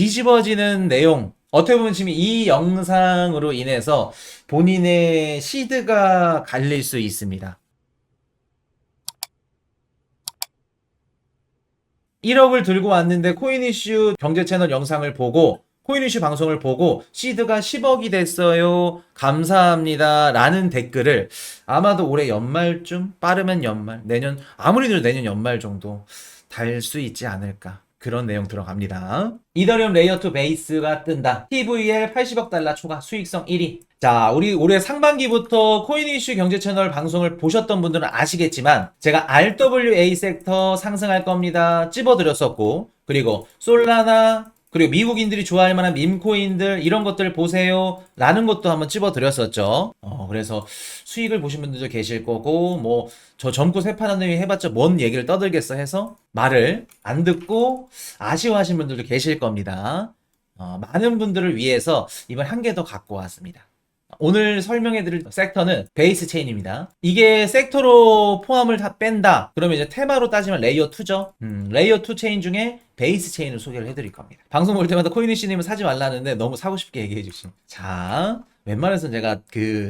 뒤집어지는 내용, 어떻게 보면 지금 이 영상으로 인해서 본인의 시드가 갈릴 수 있습니다. 1억을 들고 왔는데 코인 이슈 경제 채널 영상을 보고 코인 이슈 방송을 보고 시드가 10억이 됐어요. 감사합니다. 라는 댓글을 아마도 올해 연말쯤, 빠르면 연말, 내년, 아무리 늦어도 내년 연말 정도 달 수 있지 않을까. 그런 내용 들어갑니다. 이더리움 레이어2 베이스가 뜬다. TVL 80억 달러 초과 수익성 1위. 자, 우리 올해 상반기부터 코인 이슈 경제 채널 방송을 보셨던 분들은 아시겠지만 제가 RWA 섹터 상승할 겁니다. 찝어드렸었고, 그리고 솔라나, 그리고 미국인들이 좋아할 만한 밈코인들 이런 것들 보세요 라는 것도 한번 찝어드렸었죠. 그래서 수익을 보신 분들도 계실 거고, 뭐 저 젊고 새파란 놈이 해봤자 뭔 얘기를 떠들겠어 해서 말을 안 듣고 아쉬워하신 분들도 계실 겁니다. 많은 분들을 위해서 이번 한 개 더 갖고 왔습니다. 오늘 설명해드릴 섹터는 베이스 체인입니다. 이게 섹터로 포함을 다 뺀다. 그러면 이제 테마로 따지면 레이어 2죠. 레이어 2 체인 중에 베이스 체인을 소개를 해드릴 겁니다. 방송 볼 때마다 코인이씨님은 사지 말라는데 너무 사고 싶게 얘기해 주신. 자, 웬만해서는 제가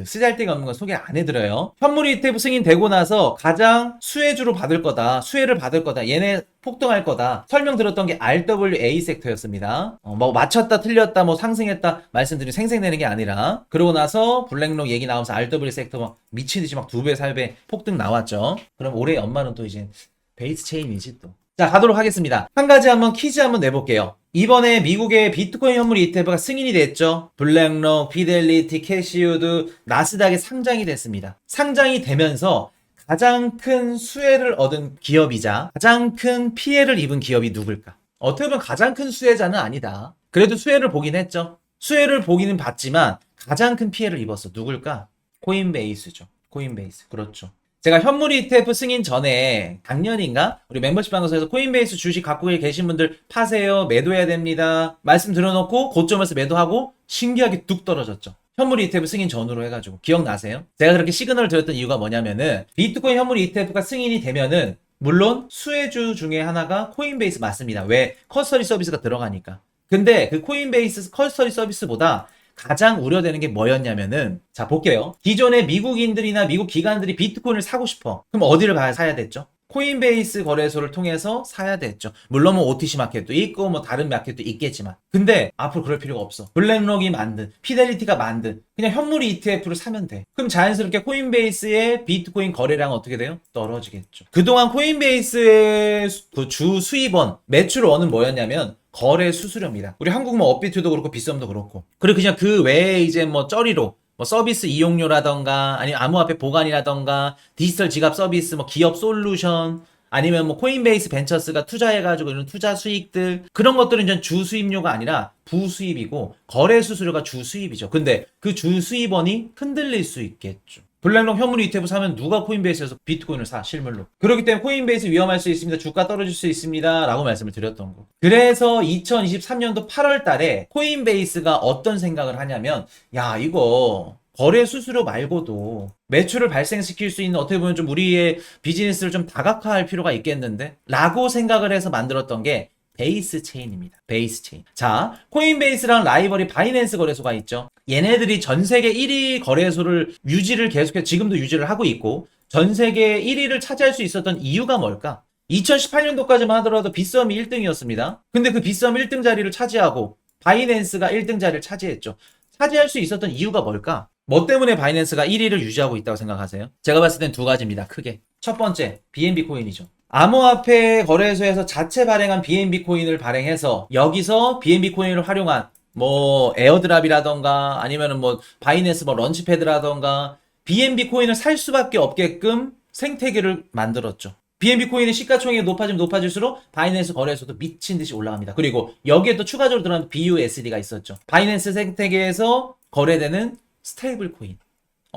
쓰잘데가 없는 건 소개 안 해드려요. 현물 ETF 승인되고 나서 가장 수혜주로 받을 거다. 수혜를 받을 거다. 얘네 폭등할 거다. 설명드렸던 게 RWA 섹터였습니다. 뭐 맞췄다 틀렸다 뭐 상승했다 말씀드리면 생생내는 게 아니라, 그러고 나서 블랙록 얘기 나오면서 RWA 섹터 막 미친듯이 막 2배 3배 폭등 나왔죠. 그럼 올해 연말은 또 이제 베이스 체인이지 또. 자, 가도록 하겠습니다. 한 가지 한번 퀴즈 한번 내볼게요. 이번에 미국의 비트코인 현물 ETF가 승인이 됐죠. 블랙록, 피델리티, 캐시우드, 나스닥에 상장이 됐습니다. 상장이 되면서 가장 큰 수혜를 얻은 기업이자 가장 큰 피해를 입은 기업이 누굴까? 어떻게 보면 가장 큰 수혜자는 아니다. 그래도 수혜를 보긴 했죠. 수혜를 보기는 봤지만 가장 큰 피해를 입었어. 누굴까? 코인베이스죠. 코인베이스. 그렇죠. 제가 현물 ETF 승인 전에 작년인가 우리 멤버십 방송에서 코인베이스 주식 갖고 계신 분들 파세요, 매도해야 됩니다 말씀 드려놓고 고점에서 매도하고 신기하게 뚝 떨어졌죠. 현물 ETF 승인 전후로 해가지고 기억나세요? 제가 그렇게 시그널을 드렸던 이유가 뭐냐면은 비트코인 현물 ETF가 승인이 되면은 물론 수혜주 중에 하나가 코인베이스 맞습니다. 왜? 커스터디 서비스가 들어가니까. 근데 그 코인베이스 커스터디 서비스보다 가장 우려되는 게 뭐였냐면은, 자 볼게요. 기존의 미국인들이나 미국 기관들이 비트코인을 사고 싶어. 그럼 어디를 가야 사야 됐죠? 코인베이스 거래소를 통해서 사야 됐죠. 물론 뭐 OTC 마켓도 있고 뭐 다른 마켓도 있겠지만, 근데 앞으로 그럴 필요가 없어. 블랙록이 만든, 피델리티가 만든 그냥 현물 ETF를 사면 돼. 그럼 자연스럽게 코인베이스의 비트코인 거래량은 어떻게 돼요? 떨어지겠죠. 그동안 코인베이스의 그 주 수입원, 매출원은 뭐였냐면 거래 수수료입니다. 우리 한국 뭐 업비트도 그렇고 비썸도 그렇고. 그리고 그냥 그 외에 이제 뭐 쩌리로 뭐 서비스 이용료라던가 아니면 암호화폐 보관이라던가 디지털 지갑 서비스 뭐 기업 솔루션 아니면 뭐 코인베이스 벤처스가 투자해가지고 이런 투자 수익들, 그런 것들은 이제 주 수입료가 아니라 부수입이고 거래 수수료가 주 수입이죠. 근데 그 주 수입원이 흔들릴 수 있겠죠. 블랙록 현물 ETF 사면 누가 코인베이스에서 비트코인을 사, 실물로. 그렇기 때문에 코인베이스 위험할 수 있습니다. 주가 떨어질 수 있습니다. 라고 말씀을 드렸던 거. 그래서 2023년도 8월 달에 코인베이스가 어떤 생각을 하냐면, 야, 이거 거래 수수료 말고도 매출을 발생시킬 수 있는, 어떻게 보면 좀 우리의 비즈니스를 좀 다각화할 필요가 있겠는데? 라고 생각을 해서 만들었던 게 베이스 체인입니다. 베이스 체인. 자, 코인베이스랑 라이벌이 바이낸스 거래소가 있죠. 얘네들이 전 세계 1위 거래소를 계속해서 지금도 유지를 하고 있고, 전 세계 1위를 차지할 수 있었던 이유가 뭘까? 2018년도까지만 하더라도 빗썸이 1등이었습니다. 근데 그 빗썸 1등 자리를 차지하고 바이낸스가 1등 자리를 차지했죠. 차지할 수 있었던 이유가 뭘까? 뭐 때문에 바이낸스가 1위를 유지하고 있다고 생각하세요? 제가 봤을 땐 두 가지입니다. 크게. 첫 번째, BNB 코인이죠. 암호화폐 거래소에서 자체 발행한 BNB 코인을 발행해서 여기서 BNB 코인을 활용한 뭐 에어드랍이라던가 아니면은 뭐 바이낸스 뭐 런치패드라던가 BNB 코인을 살 수밖에 없게끔 생태계를 만들었죠. BNB 코인의 시가총액이 높아지면 높아질수록 바이낸스 거래소도 미친 듯이 올라갑니다. 그리고 여기에 또 추가적으로 들어간 BUSD가 있었죠. 바이낸스 생태계에서 거래되는 스테이블 코인.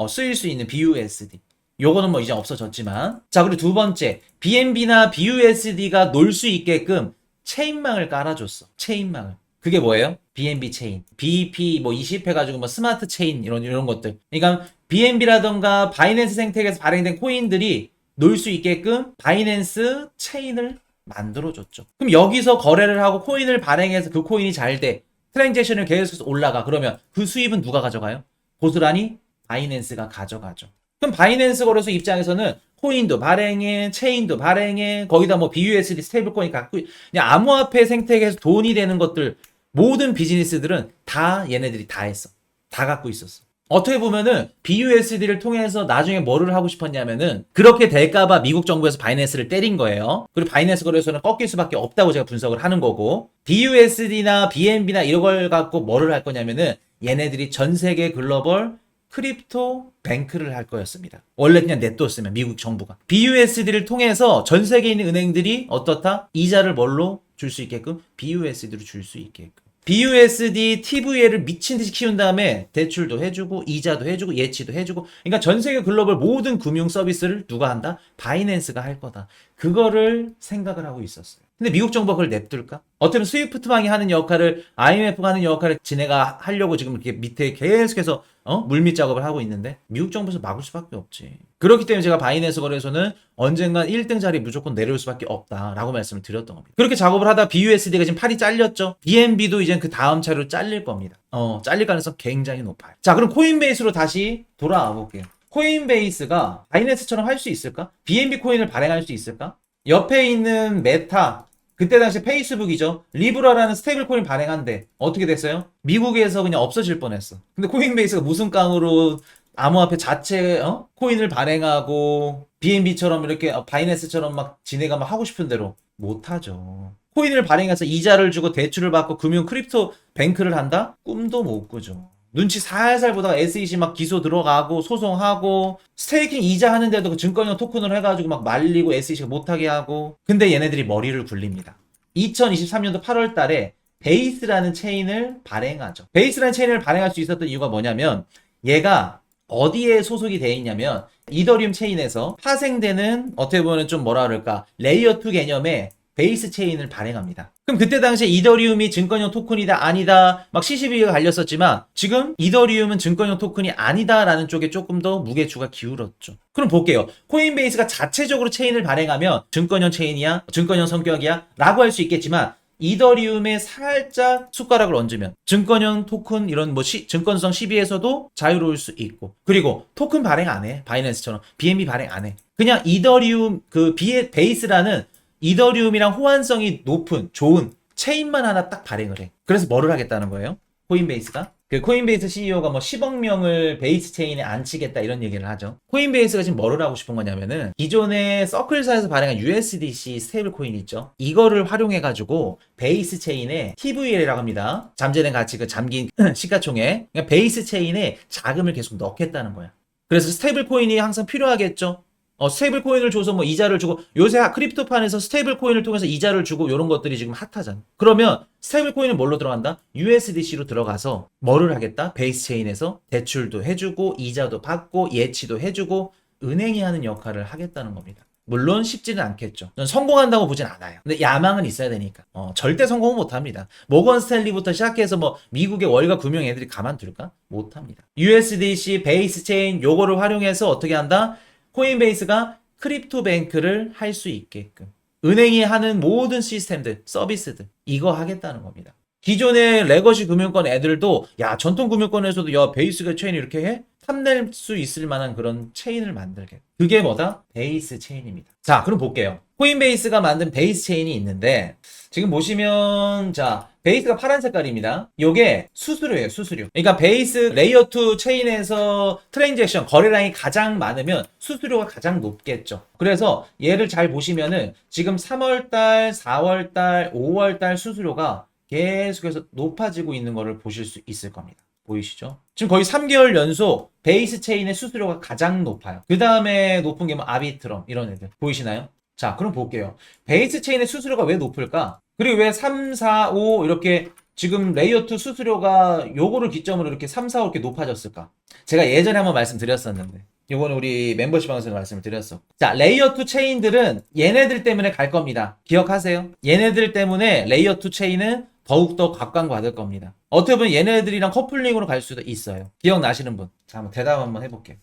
쓰일 수 있는 BUSD. 요거는 뭐 이제 없어졌지만. 자, 그리고 두 번째, BNB나 BUSD가 놀 수 있게끔 체인망을 깔아줬어. 체인망을. 그게 뭐예요? BNB 체인. BP 뭐 20 해가지고 뭐 스마트 체인 이런 것들. 그러니까 BNB라던가 바이낸스 생태계에서 발행된 코인들이 놀 수 있게끔 바이낸스 체인을 만들어줬죠. 그럼 여기서 거래를 하고 코인을 발행해서 그 코인이 잘 돼. 트랜잭션을 계속해서 올라가. 그러면 그 수입은 누가 가져가요? 고스란히 바이낸스가 가져가죠. 그럼 바이낸스 거래소 입장에서는 코인도 발행해, 체인도 발행해, 거기다 뭐 BUSD 스테이블 코인 갖고, 그냥 암호화폐 생태계에서 돈이 되는 것들, 모든 비즈니스들은 다 얘네들이 다 했어. 다 갖고 있었어. 어떻게 보면은 BUSD를 통해서 나중에 뭐를 하고 싶었냐면은 그렇게 될까봐 미국 정부에서 바이낸스를 때린 거예요. 그리고 바이낸스 거래소는 꺾일 수밖에 없다고 제가 분석을 하는 거고, BUSD나 BNB나 이런 걸 갖고 뭐를 할 거냐면은 얘네들이 전 세계 글로벌 크립토 뱅크를 할 거였습니다. 원래 그냥 냅뒀으면 미국 정부가 BUSD를 통해서 전 세계에 있는 은행들이 어떻다? 이자를 뭘로 줄 수 있게끔 BUSD로 줄 수 있게끔. BUSD, TVL을 미친 듯이 키운 다음에 대출도 해주고 이자도 해주고 예치도 해주고, 그러니까 전 세계 글로벌 모든 금융 서비스를 누가 한다? 바이낸스가 할 거다. 그거를 생각을 하고 있었어요. 근데 미국 정부가 그걸 냅둘까? 어떻게 보면 스위프트방이 하는 역할을, IMF가 하는 역할을 지네가 하려고 지금 이렇게 밑에 계속해서 물밑 작업을 하고 있는데 미국 정부에서 막을 수밖에 없지. 그렇기 때문에 제가 바이낸스 거래소는 언젠간 1등 자리 무조건 내려올 수밖에 없다라고 말씀을 드렸던 겁니다. 그렇게 작업을 하다 BUSD가 지금 팔이 잘렸죠. BNB도 이제 그 다음 차로 잘릴 겁니다. 잘릴 가능성 굉장히 높아요. 자, 그럼 코인베이스로 다시 돌아와 볼게요. 코인베이스가 바이낸스처럼 할 수 있을까? BNB 코인을 발행할 수 있을까? 옆에 있는 메타, 그때 당시 페이스북이죠. 리브라라는 스테이블 코인 발행한데 어떻게 됐어요? 미국에서 그냥 없어질 뻔했어. 근데 코인베이스가 무슨 깡으로 암호화폐 자체 코인을 발행하고 BNB처럼 이렇게 바이낸스처럼 막 지네가 막 하고 싶은 대로 못하죠. 코인을 발행해서 이자를 주고 대출을 받고 금융 크립토 뱅크를 한다? 꿈도 못 꾸죠. 눈치 살살 보다가 SEC 막 기소 들어가고 소송하고 스테이킹 이자 하는데도 그 증권형 토큰으로 해가지고 막 말리고 SEC가 못하게 하고. 근데 얘네들이 머리를 굴립니다. 2023년도 8월 달에 베이스라는 체인을 발행하죠. 베이스라는 체인을 발행할 수 있었던 이유가 뭐냐면 얘가 어디에 소속이 되어 있냐면 이더리움 체인에서 파생되는, 어떻게 보면 좀 뭐라 그럴까, 레이어 2 개념의 베이스 체인을 발행합니다. 그럼 그때 당시에 이더리움이 증권형 토큰이다 아니다 막 시시비가 갈렸었지만 지금 이더리움은 증권형 토큰이 아니다라는 쪽에 조금 더 무게추가 기울었죠. 그럼 볼게요. 코인베이스가 자체적으로 체인을 발행하면 증권형 체인이야? 증권형 성격이야? 라고 할 수 있겠지만 이더리움에 살짝 숟가락을 얹으면 증권형 토큰 이런 뭐 증권성 시비에서도 자유로울 수 있고, 그리고 토큰 발행 안 해. 바이낸스처럼 BNB 발행 안 해. 그냥 이더리움 그 베이스라는 이더리움이랑 호환성이 높은 좋은 체인만 하나 딱 발행을 해. 그래서 뭐를 하겠다는 거예요? 코인베이스가? 그 코인베이스 CEO가 뭐 10억 명을 베이스 체인에 앉히겠다 이런 얘기를 하죠. 코인베이스가 지금 뭐를 하고 싶은 거냐면은 기존의 서클사에서 발행한 USDC 스테이블 코인 있죠. 이거를 활용해 가지고 베이스 체인에 TVL이라고 합니다. 잠재된 가치, 그 잠긴 시가총액. 그러니까 베이스 체인에 자금을 계속 넣겠다는 거야. 그래서 스테이블 코인이 항상 필요하겠죠. 스테이블 코인을 줘서 뭐 이자를 주고, 요새 크립토판에서 스테이블 코인을 통해서 이자를 주고 이런 것들이 지금 핫하잖아. 그러면 스테이블 코인은 뭘로 들어간다? USDC로 들어가서 뭐를 하겠다? 베이스 체인에서 대출도 해주고 이자도 받고 예치도 해주고 은행이 하는 역할을 하겠다는 겁니다. 물론 쉽지는 않겠죠. 전 성공한다고 보진 않아요. 근데 야망은 있어야 되니까. 절대 성공은 못합니다. 모건 스탠리부터 시작해서 뭐 미국의 월가 금융 애들이 가만둘까? 못합니다. USDC 베이스 체인 요거를 활용해서 어떻게 한다? 코인베이스가 크립토뱅크를 할 수 있게끔 은행이 하는 모든 시스템들, 서비스들 이거 하겠다는 겁니다. 기존의 레거시 금융권 애들도 야 전통 금융권에서도 야 베이스가 체인 이렇게 해? 탐낼 수 있을 만한 그런 체인을 만들게. 그게 뭐다? 베이스 체인입니다. 자, 그럼 볼게요. 코인베이스가 만든 베이스 체인이 있는데 지금 보시면 자 베이스가 파란 색깔입니다. 요게 수수료예요, 수수료. 그러니까 베이스 레이어 2 체인에서 트랜잭션 거래량이 가장 많으면 수수료가 가장 높겠죠. 그래서 얘를 잘 보시면은 지금 3월달, 4월달, 5월달 수수료가 계속해서 높아지고 있는 거를 보실 수 있을 겁니다. 보이시죠? 지금 거의 3개월 연속 베이스 체인의 수수료가 가장 높아요. 그 다음에 높은 게 뭐 아비트럼 이런 애들 보이시나요? 자, 그럼 볼게요. 베이스 체인의 수수료가 왜 높을까? 그리고 왜 3, 4, 5 이렇게 지금 레이어 2 수수료가 요거를 기점으로 이렇게 3, 4, 5 이렇게 높아졌을까? 제가 예전에 한번 말씀드렸었는데 요거는 우리 멤버십 방송에서 말씀을 드렸어. 자, 레이어 2 체인들은 얘네들 때문에 갈 겁니다. 기억하세요? 얘네들 때문에 레이어 2 체인은 더욱더 각광받을 겁니다. 어떻게 보면 얘네들이랑 커플링으로 갈 수도 있어요. 기억나시는 분? 자, 한번 대답 한번 해볼게요.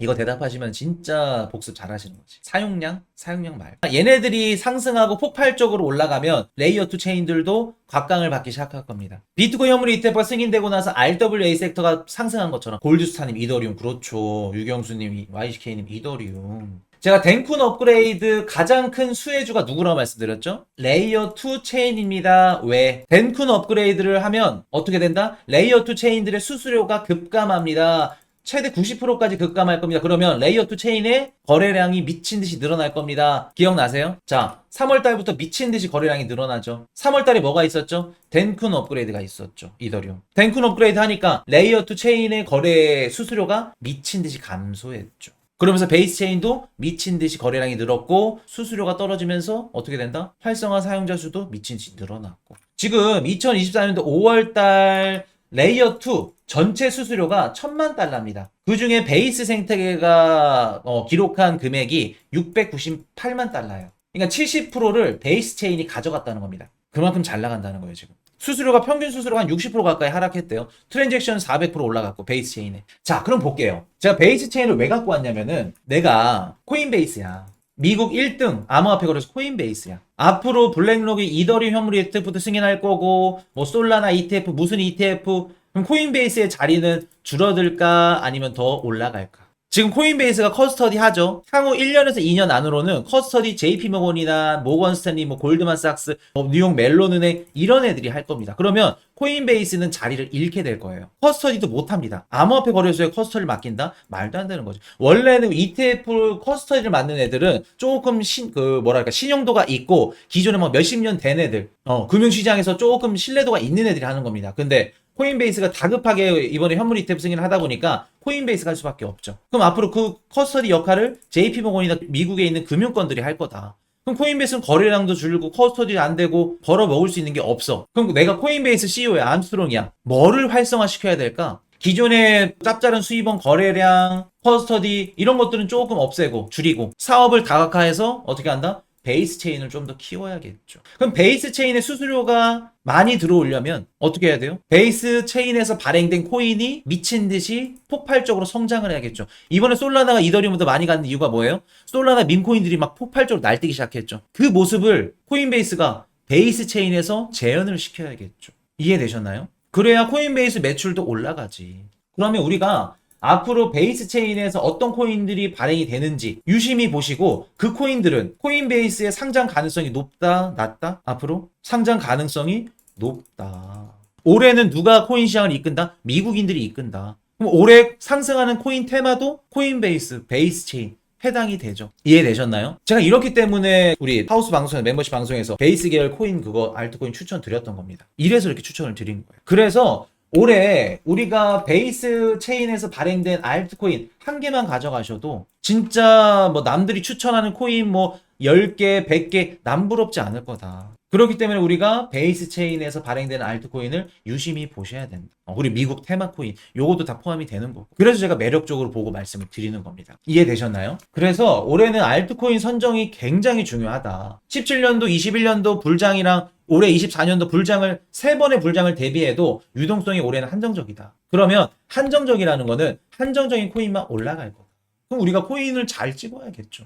이거 대답하시면 진짜 복습 잘하시는 거지. 사용량 말고. 얘네들이 상승하고 폭발적으로 올라가면 레이어 2 체인들도 곽강을 받기 시작할 겁니다. 비트코인 현물 ETF가 승인되고 나서 RWA 섹터가 상승한 것처럼 골드스타님 이더리움 그렇죠. 유경수님 YCK님 이더리움. 제가 덴쿤 업그레이드 가장 큰 수혜주가 누구라고 말씀드렸죠? 레이어 2 체인입니다. 왜? 덴쿤 업그레이드를 하면 어떻게 된다? 레이어 2 체인들의 수수료가 급감합니다. 최대 90%까지 급감할 겁니다. 그러면 레이어 2 체인의 거래량이 미친 듯이 늘어날 겁니다. 기억나세요? 자, 3월 달부터 미친 듯이 거래량이 늘어나죠. 3월 달에 뭐가 있었죠? 덴쿤 업그레이드가 있었죠. 이더리움. 덴쿤 업그레이드 하니까 레이어 2 체인의 거래 수수료가 미친 듯이 감소했죠. 그러면서 베이스 체인도 미친 듯이 거래량이 늘었고 수수료가 떨어지면서 어떻게 된다? 활성화 사용자 수도 미친 듯이 늘어났고. 지금 2024년도 5월 달 레이어 2 전체 수수료가 1000만 달러입니다. 그 중에 베이스 생태계가 기록한 금액이 698만 달러예요. 그러니까 70%를 베이스 체인이 가져갔다는 겁니다. 그만큼 잘 나간다는 거예요, 지금. 수수료가 평균 수수료가 한 60% 가까이 하락했대요. 트랜잭션 400% 올라갔고 베이스 체인에. 자, 그럼 볼게요. 제가 베이스 체인을 왜 갖고 왔냐면은 내가 코인베이스야. 미국 1등 암호화폐 거래소 코인베이스야. 앞으로 블랙록이 이더리움 현물 ETF도 승인할 거고 뭐 솔라나 ETF 무슨 ETF 그럼 코인베이스의 자리는 줄어들까 아니면 더 올라갈까? 지금 코인베이스가 커스터디 하죠. 향후 1년에서 2년 안으로는 커스터디 JP모건이나 모건스탠리, 뭐 골드만삭스, 뉴욕 멜론은행 이런 애들이 할 겁니다. 그러면 코인베이스는 자리를 잃게 될 거예요. 커스터디도 못합니다. 암호화폐 거래소에 커스터디를 맡긴다? 말도 안 되는 거죠. 원래는 ETF 커스터디를 맡는 애들은 조금 신용도가 있고 기존에 막 몇십 년 된 애들, 금융시장에서 조금 신뢰도가 있는 애들이 하는 겁니다. 근데 코인베이스가 다급하게 이번에 현물 ETF 승인을 하다 보니까 코인베이스가 할 수밖에 없죠. 그럼 앞으로 그 커스터디 역할을 JP모건이나 미국에 있는 금융권들이 할 거다. 그럼 코인베이스는 거래량도 줄고 커스터디 안 되고 벌어 먹을 수 있는 게 없어. 그럼 내가 코인베이스 CEO야, 암스트롱이야. 뭐를 활성화시켜야 될까? 기존의 짭짤한 수입원 거래량, 커스터디 이런 것들은 조금 없애고 줄이고 사업을 다각화해서 어떻게 한다? 베이스 체인을 좀 더 키워야겠죠. 그럼 베이스 체인의 수수료가 많이 들어오려면 어떻게 해야 돼요? 베이스 체인에서 발행된 코인이 미친 듯이 폭발적으로 성장을 해야겠죠. 이번에 솔라나가 이더리움보다 많이 가는 이유가 뭐예요? 솔라나 밈코인들이 막 폭발적으로 날뛰기 시작했죠. 그 모습을 코인베이스가 베이스 체인에서 재현을 시켜야겠죠. 이해되셨나요? 그래야 코인베이스 매출도 올라가지. 그러면 우리가 앞으로 베이스 체인에서 어떤 코인들이 발행이 되는지 유심히 보시고 그 코인들은 코인베이스의 상장 가능성이 높다, 낮다? 앞으로 상장 가능성이 높다. 올해는 누가 코인 시장을 이끈다? 미국인들이 이끈다. 그럼 올해 상승하는 코인 테마도 코인베이스, 베이스 체인 해당이 되죠. 이해되셨나요? 제가 이렇기 때문에 우리 하우스 방송에 멤버십 방송에서 베이스 계열 코인 그거 알트코인 추천 드렸던 겁니다. 이래서 이렇게 추천을 드린 거예요. 그래서 올해 우리가 베이스 체인에서 발행된 알트코인 한 개만 가져가셔도 진짜 뭐 남들이 추천하는 코인 뭐 10개, 100개 남부럽지 않을 거다. 그렇기 때문에 우리가 베이스 체인에서 발행되는 알트코인을 유심히 보셔야 된다. 우리 미국 테마 코인 요것도 다 포함이 되는 거고. 그래서 제가 매력적으로 보고 말씀을 드리는 겁니다. 이해되셨나요? 그래서 올해는 알트코인 선정이 굉장히 중요하다. 17년도, 21년도 불장이랑 올해 24년도 불장을 3번의 불장을 대비해도 유동성이 올해는 한정적이다. 그러면 한정적이라는 거는 한정적인 코인만 올라갈 거다. 그럼 우리가 코인을 잘 찍어야겠죠.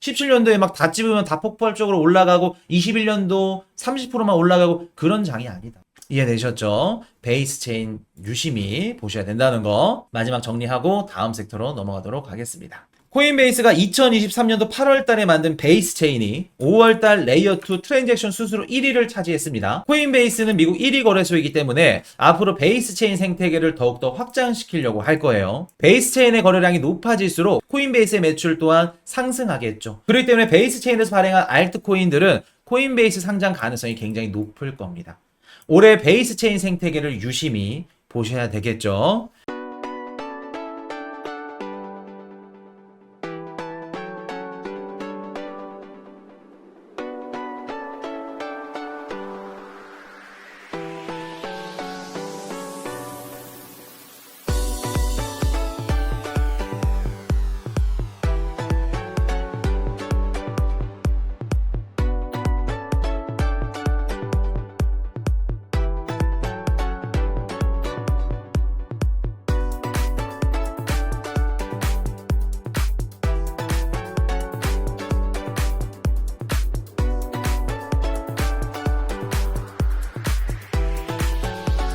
17년도에 막 다 찍으면 다 폭발적으로 올라가고 21년도 30%만 올라가고 그런 장이 아니다. 이해되셨죠? 베이스 체인 유심히 보셔야 된다는 거 마지막 정리하고 다음 섹터로 넘어가도록 하겠습니다. 코인베이스가 2023년도 8월 달에 만든 베이스 체인이 5월 달 레이어 2 트랜잭션 수수료 1위를 차지했습니다. 코인베이스는 미국 1위 거래소이기 때문에 앞으로 베이스 체인 생태계를 더욱더 확장시키려고 할 거예요. 베이스 체인의 거래량이 높아질수록 코인베이스의 매출 또한 상승하겠죠. 그렇기 때문에 베이스 체인에서 발행한 알트코인들은 코인베이스 상장 가능성이 굉장히 높을 겁니다. 올해 베이스 체인 생태계를 유심히 보셔야 되겠죠.